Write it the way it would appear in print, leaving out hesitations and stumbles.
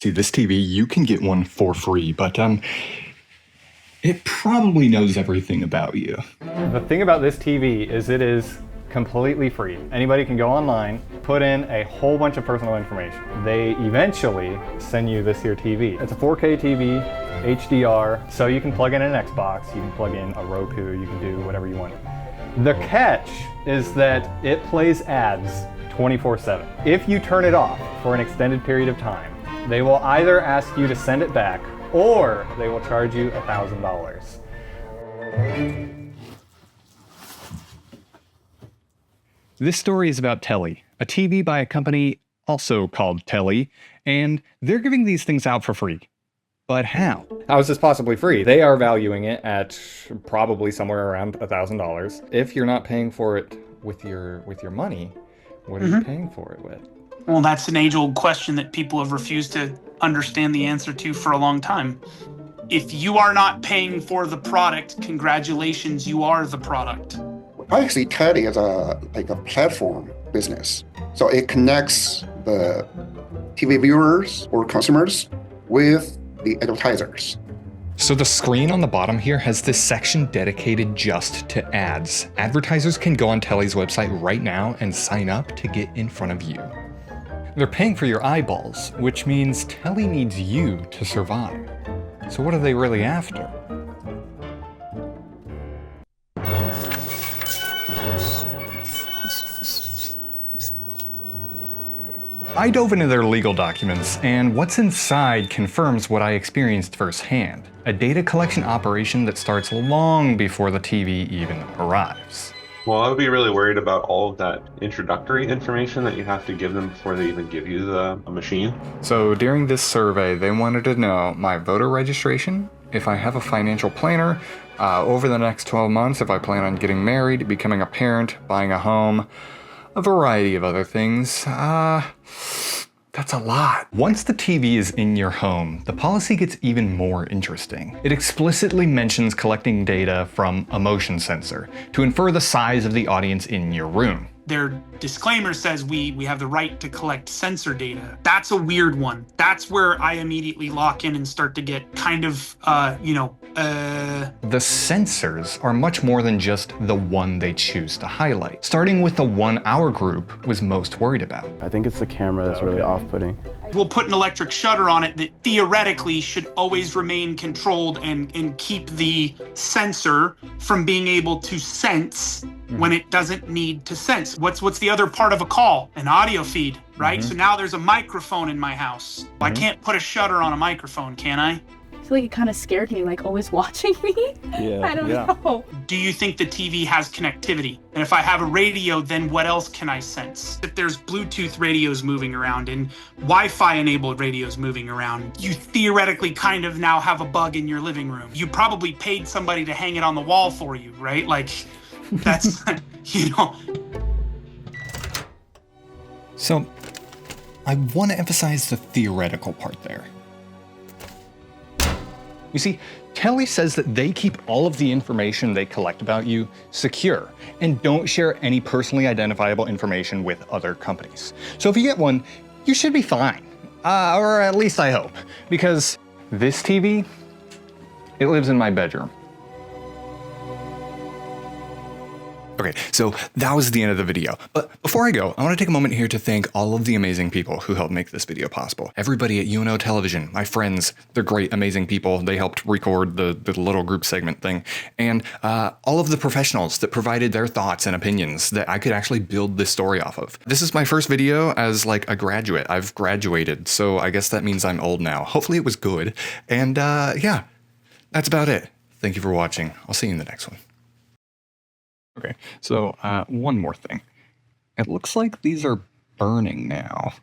See, this TV, you can get one for free, but it probably knows everything about you. The thing about this TV is it is completely free. Anybody can go online, put in a whole bunch of personal information. They eventually send you this here TV. It's a 4K TV, HDR, so you can plug in an Xbox, you can plug in a Roku, you can do whatever you want. The catch is that it plays ads 24/7. If you turn it off for an extended period of time, they will either ask you to send it back or they will charge you $1,000. This story is about Telly, a TV by a company also called Telly, and they're giving these things out for free. But how? How is this possibly free? They are valuing it at probably somewhere around $1,000. If you're not paying for it with your money, what are you paying for it with? Well, that's an age-old question that people have refused to understand the answer to for a long time. If you are not paying for the product, congratulations, you are the product. Actually, Telly is a platform business. So it connects the TV viewers or consumers with the advertisers. So the screen on the bottom here has this section dedicated just to ads. Advertisers can go on Telly's website right now and sign up to get in front of you. They're paying for your eyeballs, which means Telly needs you to survive. So what are they really after? I dove into their legal documents, and what's inside confirms what I experienced firsthand. A data collection operation that starts long before the TV even arrives. Well, I would be really worried about all of that introductory information that you have to give them before they even give you the machine. So during this survey, they wanted to know my voter registration, if I have a financial planner, over the next 12 months, if I plan on getting married, becoming a parent, buying a home, a variety of other things. That's a lot. Once the TV is in your home, the policy gets even more interesting. It explicitly mentions collecting data from a motion sensor to infer the size of the audience in your room. Their disclaimer says we have the right to collect sensor data. That's a weird one. That's where I immediately lock in and start to get kind of, The sensors are much more than just the one they choose to highlight. Starting with the one our group was most worried about. I think it's the camera that's really off-putting. We'll put an electric shutter on it that theoretically should always remain controlled and keep the sensor from being able to sense when it doesn't need to sense. What's the other part of a call? An audio feed, right? So now there's a microphone in my house. I can't put a shutter on a microphone, can I? I feel like it kind of scared me, like always watching me. I don't know. Do you think the TV has connectivity? And if I have a radio, then what else can I sense? If there's Bluetooth radios moving around and Wi-Fi enabled radios moving around, you theoretically kind of now have a bug in your living room. You probably paid somebody to hang it on the wall for you, right? Like, that's, you know. So, I want to emphasize the theoretical part there. You see, Telly says that they keep all of the information they collect about you secure and don't share any personally identifiable information with other companies. So if you get one, you should be fine. Or at least I hope. Because this TV, it lives in my bedroom. Okay, so that was the end of the video. But before I go, I want to take a moment here to thank all of the amazing people who helped make this video possible. Everybody at UNO Television, my friends, they're great, amazing people. They helped record the little group segment thing. And all of the professionals that provided their thoughts and opinions that I could actually build this story off of. This is my first video as like a graduate. I've graduated, so I guess that means I'm old now. Hopefully it was good. And yeah, that's about it. Thank you for watching. I'll see you in the next one. Okay, so one more thing. It looks like these are burning now.